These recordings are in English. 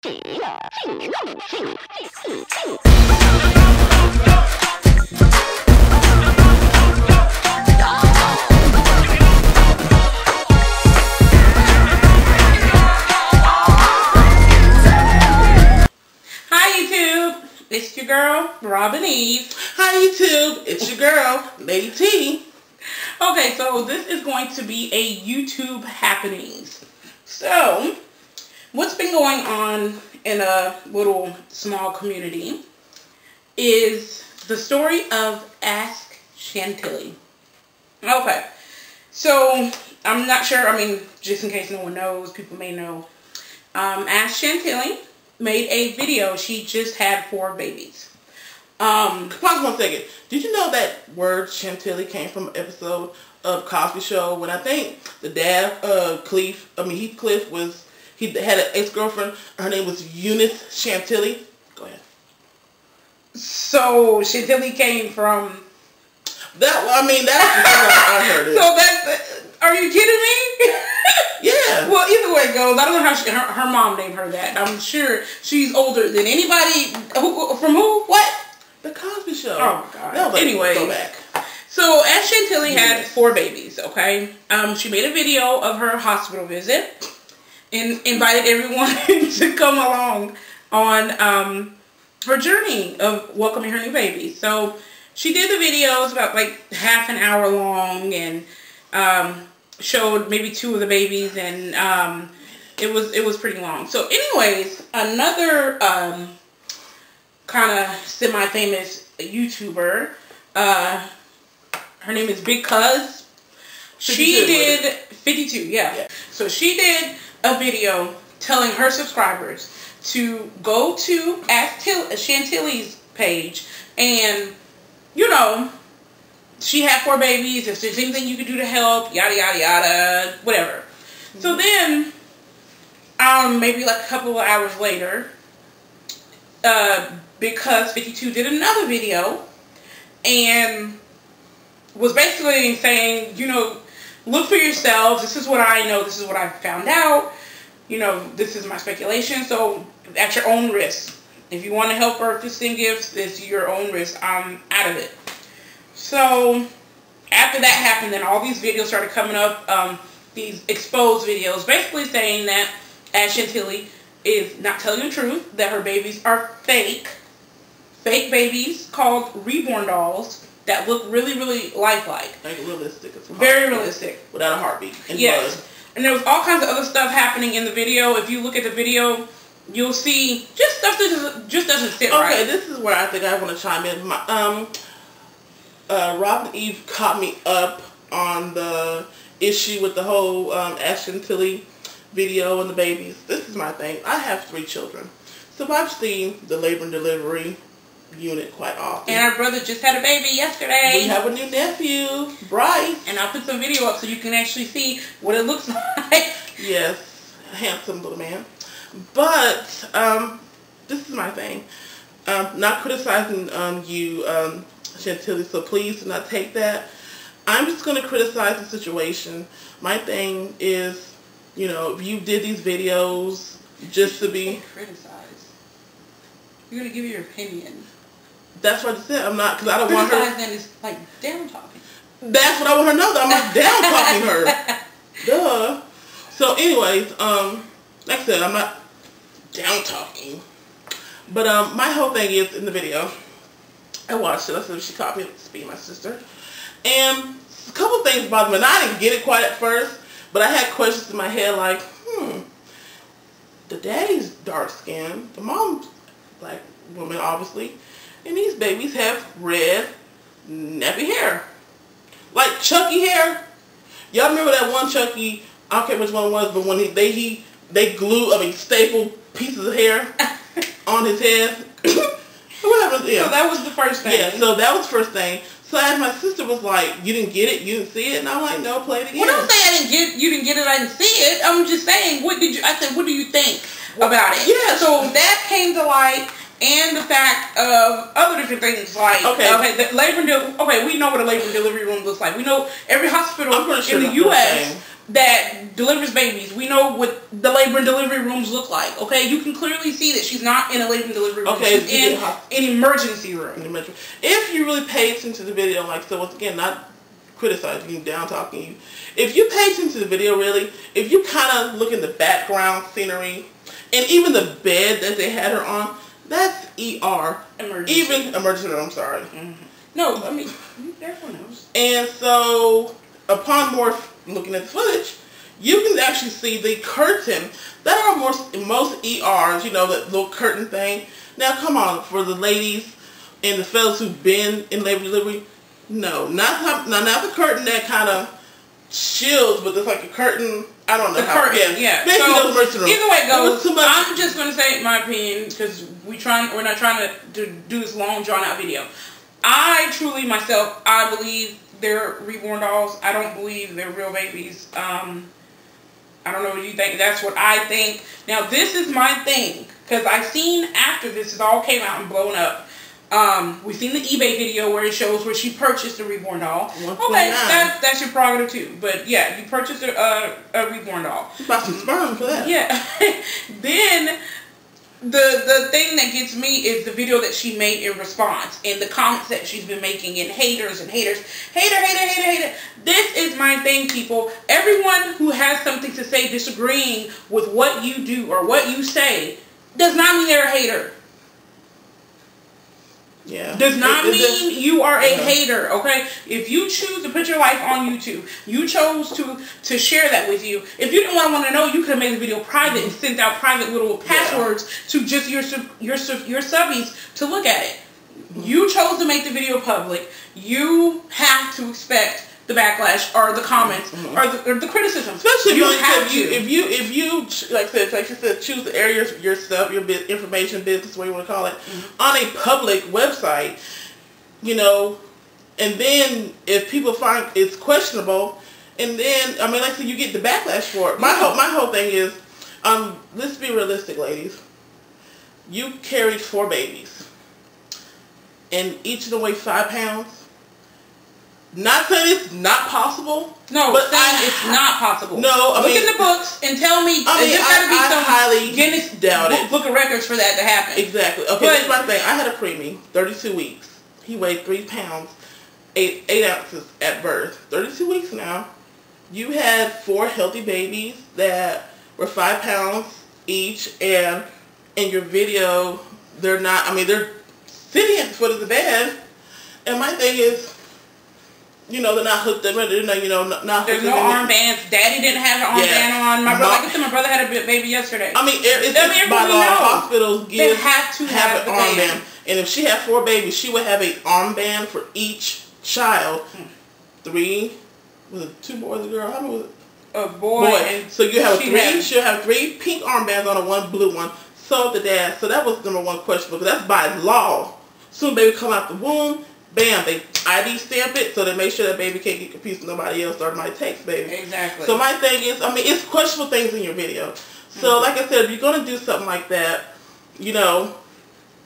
It's your girl, Robin Eve. Hi YouTube, it's your girl, Lady T. Okay, so this is going to be a YouTube happenings. So, what's been going on in a little small community is the story of AskChantilly. Okay, so I'm not sure, just in case no one knows, people may know. AskChantilly made a video. She just had 4 babies. Pause 1 second. Did you know that word Chantilly came from an episode of Cosby Show when I think the dad, Heathcliff he had an ex-girlfriend. Her name was Eunice Chantilly. Go ahead. So Chantilly came from that. That's the I heard it. So that's. Are you kidding me? Yeah. Well, either way it goes, I don't know how her mom named her that. I'm sure she's older than anybody. From who? What? The Cosby Show. Oh my god. No, anyway, go back. So AskChantilly had 4 babies. Okay. She made a video of her hospital visit and invited everyone to come along on her journey of welcoming her new baby. So she did the videos about like half an hour long and showed maybe 2 of the babies, and it was pretty long. So anyways, another kind of semi-famous YouTuber, her name is Big Cuz. She did 52, yeah. So she did a video telling her subscribers to go to AskChantilly's page and, she had 4 babies. If there's anything you could do to help, yada, yada, yada, whatever. Mm-hmm. So then, maybe like a couple of hours later, because 52 did another video and was basically saying, look for yourselves. This is what I know. This is what I found out. This is my speculation. So at your own risk. If you want to help her to send gifts, it's your own risk. I'm out of it. So after that happened, then all these videos started coming up, these exposed videos, basically saying that AskChantilly is not telling the truth, that her babies are fake babies called reborn dolls that look really, really lifelike. Like realistic. Very realistic. Without a heartbeat. And yes. blood. And there was all kinds of other stuff happening in the video. If you look at the video, you'll see just stuff that just doesn't sit right. Okay, this is where I think I want to chime in. Robin Eve caught me up on the issue with the whole AskChantilly video and the babies. This is my thing. I have 3 children. So I've seen the labor and delivery unit quite often. And our brother just had a baby yesterday. We have a new nephew, Bryce. And I'll put some video up so you can actually see what it looks like. Yes, handsome little man. But this is my thing. Not criticizing you, Chantilly, so please do not take that. I'm just going to criticize the situation. My thing is, if you did these videos just to be... Criticize. You're going to give your opinion. That's what I said. I'm not, because I don't want her... Criticize then is like down-talking. That's what I want her to know, that I'm not down-talking her. Duh. So anyways, like I said, I'm not down-talking. But my whole thing is, in the video, I watched it. I said she caught me up to speed, my sister. And a couple things bothered me. And I didn't get it quite at first, but I had questions in my head like, the daddy's dark skin, the mom's black woman, obviously, and these babies have red, nappy hair. Like Chucky hair. Y'all remember that one Chucky, I don't care which one it was, but when they stapled pieces of hair on his head. Whatever, yeah. So that was the first thing. Yeah, so that was the first thing. So as my sister was like, you didn't get it? You didn't see it? And I'm like, no, play it again. Well, don't say you didn't get it, I didn't see it. I'm just saying, what do you think about it? Yeah. So that came to light, and the fact of other different things like, the labor and we know what a labor and delivery room looks like. We know every hospital in the U.S. that delivers babies. We know what the labor and delivery rooms look like. Okay, you can clearly see that she's not in a labor and delivery room. Okay, she's in an emergency room. If you really pay attention to the video, like, so once again, not criticizing you, down talking you. If you pay attention to the video, really, if you kind of look in the background scenery, and even the bed that they had her on, that's ER. Emergency. Even emergency room, I'm sorry. Mm-hmm. No, I mean, everyone knows. And so, upon more looking at the footage, you can actually see the curtain that are most ERs, you know, that little curtain thing. Now, come on, for the ladies and the fellas who've been in labor delivery, no, not the curtain that kind of shields, but it's like a curtain. I don't know the curtain, yeah. Basically, so, either way it goes, I'm just going to say my opinion because we're not trying to do this long drawn out video. I truly myself, I believe they're reborn dolls. I don't believe they're real babies. I don't know what you think. That's what I think. Now this is my thing because I seen after this all came out and blown up. We've seen the eBay video where it shows where she purchased a reborn doll. Okay, that's your prerogative too. But yeah, you purchased a reborn doll. You bought some sperm for that. Yeah. Then the thing that gets me is the video that she made in response and the comments that she's been making and haters. Hater. This is my thing, people. Everyone who has something to say disagreeing with what you do or what you say does not mean they're a hater. Yeah. Does not mean you are a hater, okay? If you choose to put your life on YouTube, you chose to share that with you. If you didn't want to know, you could have made the video private and sent out private little passwords to just your subbies to look at it. You chose to make the video public. You have to expect the backlash or the comments or the criticism. Especially if you like you said, choose the areas of your stuff, your information, business, what you want to call it, on a public website, you know, and then if people find it's questionable, and then I mean, like I said, you get the backlash for it. My whole thing is, let's be realistic, ladies. You carried 4 babies, and each of them weigh 5 pounds. Not saying it's not possible. No, but it's not possible. No, look in the books and tell me. I highly Guinness doubt it. Book of records for that to happen. Exactly. Okay, that's my thing. I had a preemie, 32 weeks. He weighed 3 pounds, 8 ounces at birth. 32 weeks now. You had 4 healthy babies that were 5 pounds each, and in your video, they're not. I mean, they're sitting at the foot of the bed. And my thing is, you know, they're not hooked up. Not There's no armbands. Daddy didn't have an armband on. My brother had a baby yesterday. I mean, it's by law. Hospitals have to have an armband. And if she had 4 babies, she would have an armband for each child. 3, was it 2 boys, a girl? How many was it? A boy. So you have 3. She'll have 3 pink armbands on and 1 blue one. So the dad. So that was number 1 question because that's by law. Soon baby come out the womb. Bam, they ID stamp it so they make sure that baby can't get confused with nobody else or somebody takes baby. Exactly. So my thing is, I mean, it's questionable things in your video. So like I said, if you're going to do something like that, you know,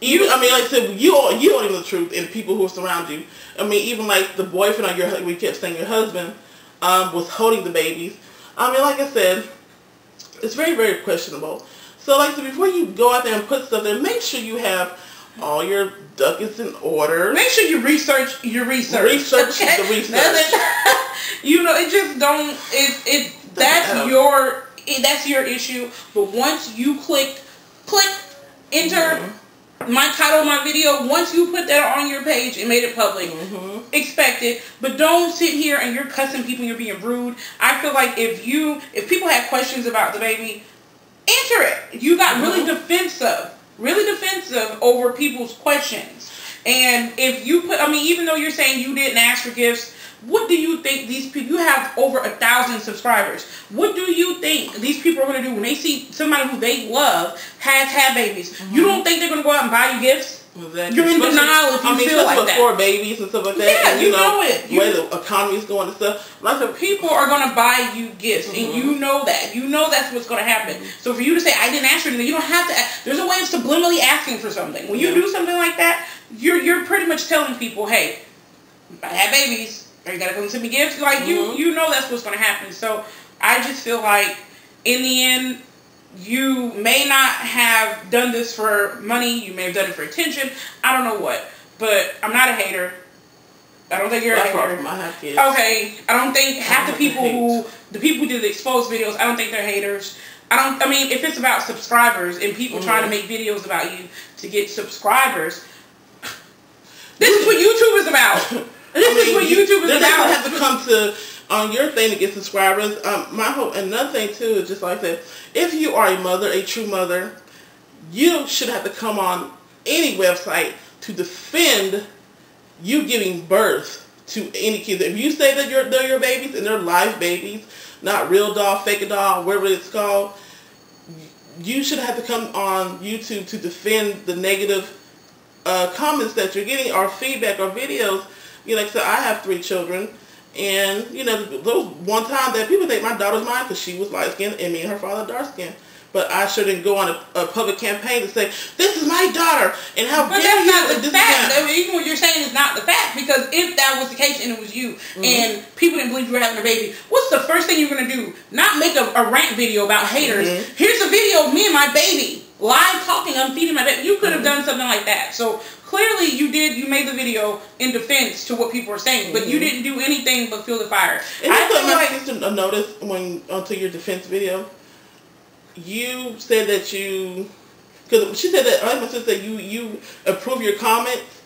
I mean, like I said, you don't even know the truth and people who surround you. I mean, even like the boyfriend or we kept saying your husband was holding the babies. I mean, like I said, it's very, very questionable. So like I said, before you go out there and put stuff there, make sure you have all your ducats in order. Make sure you research your research. Research the research. You know, it just don't. That's your issue. But once you click enter my title of my video, once you put that on your page and made it public, expect it. But don't sit here and you're cussing people and you're being rude. I feel like if people have questions about the baby, answer it. You got really defensive over people's questions. And if you put, I mean, even though you're saying you didn't ask for gifts, what do you think these people, you have over 1,000 subscribers. What do you think these people are going to do when they see somebody who they love has had babies? You don't think they're going to go out and buy you gifts? Exactly. You're in denial if you feel like that. 4 babies and stuff like that. Yeah, and, you know it. Where the economy's going and stuff. Like the people are going to buy you gifts, and you know that. You know that's what's going to happen. So for you to say, I didn't ask for anything, you don't have to ask. There's a way of subliminally asking for something. When you do something like that, you're pretty much telling people, hey, I had babies. Are you going to come send me gifts? Like, you know that's what's going to happen. So I just feel like in the end, you may not have done this for money. You may have done it for attention. I don't know what. But I'm not a hater. I don't think you're a hater. I have kids. Okay. I don't think half the people who do the exposed videos, I don't think they're haters. I mean, if it's about subscribers and people trying to make videos about you to get subscribers, this is what YouTube is about. This is what YouTube is about. They have to come to on your thing to get subscribers. My hope, and another thing too, is just like that. If you are a mother, a true mother, you should have to come on any website to defend you giving birth to any kids. If you say that they're your babies and they're live babies, not real doll, fake a doll, whatever it's called, you should have to come on YouTube to defend the negative comments that you're getting, or feedback, or videos. You know, like I said, I have 3 children, and you know, those one time that people think my daughter's mine because she was light skinned and me and her father dark skinned. But I sure didn't go on a public campaign to say, this is my daughter, and how but that's not the fact. Even what you're saying is not the fact, because if that was the case and it was you, and people didn't believe you were having a baby, what's the first thing you're going to do? Not make a rant video about haters. Here's a video of me and my baby, live talking, I'm feeding my baby. You could have done something like that. So clearly you made the video in defense to what people were saying, but you didn't do anything but feel the fire. And I put my sister notice onto your defense video. You said that because she said that, like my sister said, you approve your comments,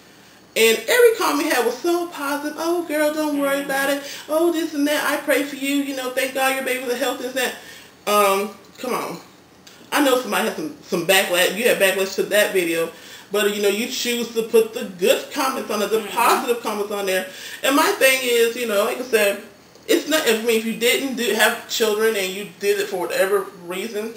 and every comment you had was so positive. Oh, girl, don't worry about it. Oh, this and that. I pray for you. You know, thank God your baby was healthy and that. Come on. I know somebody had some backlash. You had backlash to that video, but you know, you choose to put the good comments on it, the positive comments on there. And my thing is, you know, like I said, it's not, I mean, if you didn't have children and you did it for whatever reason,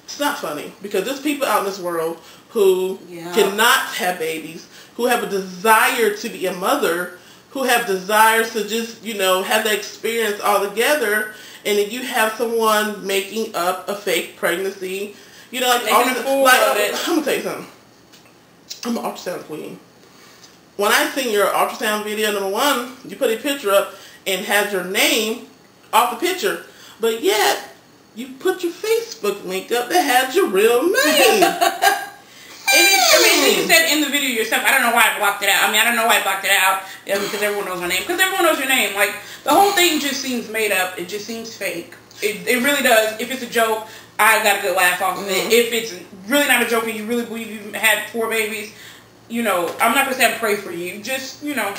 it's not funny, because there's people out in this world who cannot have babies, who have a desire to be a mother, who have desires to just, you know, have that experience all together, and then you have someone making up a fake pregnancy, you know, like I'm gonna tell you something. I'm an ultrasound queen. When I seen your ultrasound video, number one, you put a picture up and has your name off the picture, but yet you put your Facebook link up that has your real name. You said in the video yourself, I don't know why I blocked it out. I mean, I don't know why I blocked it out, because everyone knows my name. Because everyone knows your name. Like, the whole thing just seems made up. It just seems fake. It really does. If it's a joke, I got a good laugh off of it. If it's really not a joke and you really believe you had 4 babies, you know, I'm not going to say I pray for you. Just, you know,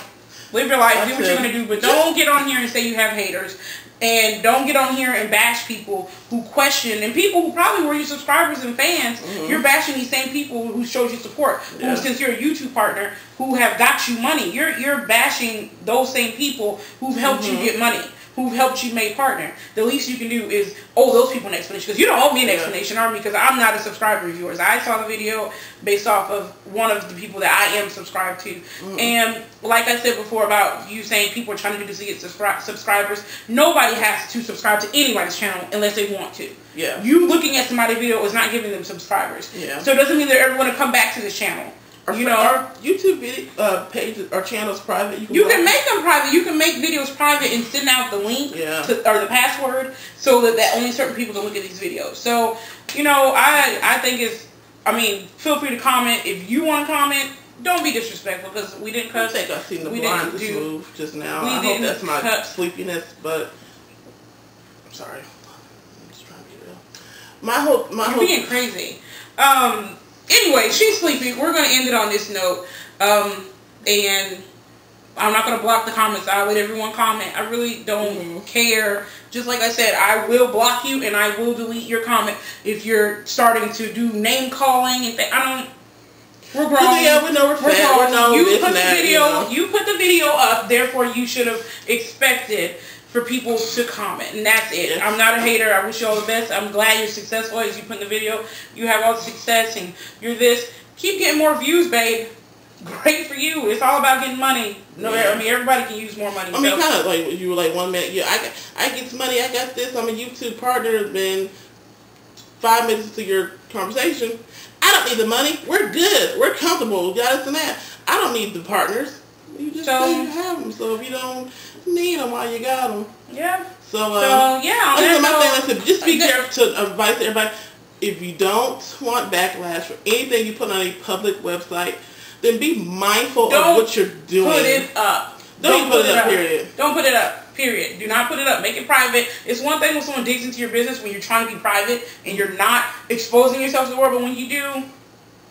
live your life, do what you're going to do, but don't get on here and say you have haters. And don't get on here and bash people who question, and people who probably were your subscribers and fans. You're bashing these same people who showed you support, who, since you're a YouTube partner, who have got you money. You're bashing those same people who've helped you get money, who've helped you make partner. The least you can do is owe those people an explanation, because you don't owe me an explanation, Army, because I'm not a subscriber of yours. I saw the video based off of one of the people that I am subscribed to. And like I said before about you saying people are trying to do this to get subscribers, nobody has to subscribe to anybody's channel unless they want to. You looking at somebody's video is not giving them subscribers. So it doesn't mean they're ever going to come back to this channel. You know, our YouTube video pages, our channels private. You can make them private. You can make videos private and send out the link or the password so that only certain people can look at these videos. So, you know, I think it's, I mean, feel free to comment. If you want to comment, don't be disrespectful, because we didn't cuss. I think I seen the blind just move just now. I hope that's my sleepiness, but I'm sorry. I'm just trying to be real. My hope. You're being crazy. Anyway, she's sleepy. We're going to end it on this note. And I'm not going to block the comments. I'll let everyone comment. I really don't care. Just like I said, I will block you and I will delete your comment if you're starting to do name calling and we're grown. Yeah, we know we're fat. You put the video up, therefore you should have expected for people to comment, and that's it. I'm not a hater. I wish you all the best. I'm glad you're successful as you put in the video. You have all the success, and you're this. Keep getting more views, babe. Great for you. It's all about getting money. No, I mean, everybody can use more money. I mean, kind of like you were like 1 minute. Yeah, I get some money. I got this. I'm a YouTube partner. Then 5 minutes into your conversation, I don't need the money. We're good. We're comfortable. We got us and that. I don't need the partners. You just say you have them. So if you don't need them, why you got them? Yeah. So yeah. My thing is to just be careful. To advise everybody, if you don't want backlash for anything you put on a public website, then be mindful of what you're doing. Put it up. Don't put it up. Period. Don't put it up. Period. Do not put it up. Make it private. It's one thing when someone digs into your business when you're trying to be private and you're not exposing yourself to the world, but when you do,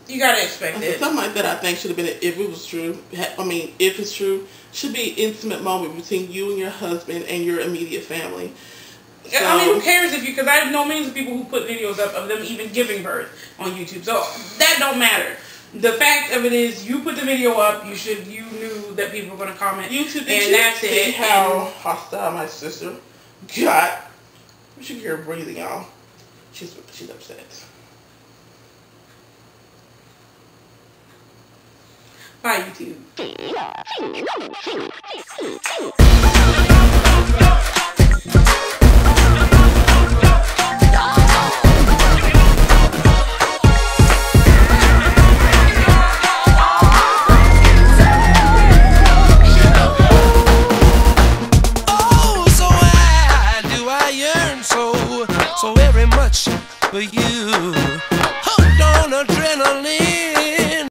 you gotta expect it. Something like that I think should have been, if it was true, I mean, if it's true, should be an intimate moment between you and your husband and your immediate family. So, I mean, who cares if you, because I have no means of people who put videos up of them even giving birth on YouTube. So that don't matter. The fact of it is, you put the video up, you knew that people were going to comment. YouTube, and that's it. How hostile my sister got. You should hear her breathing, y'all. She's upset. Bye, YouTube. So very much for you. Hooked on adrenaline.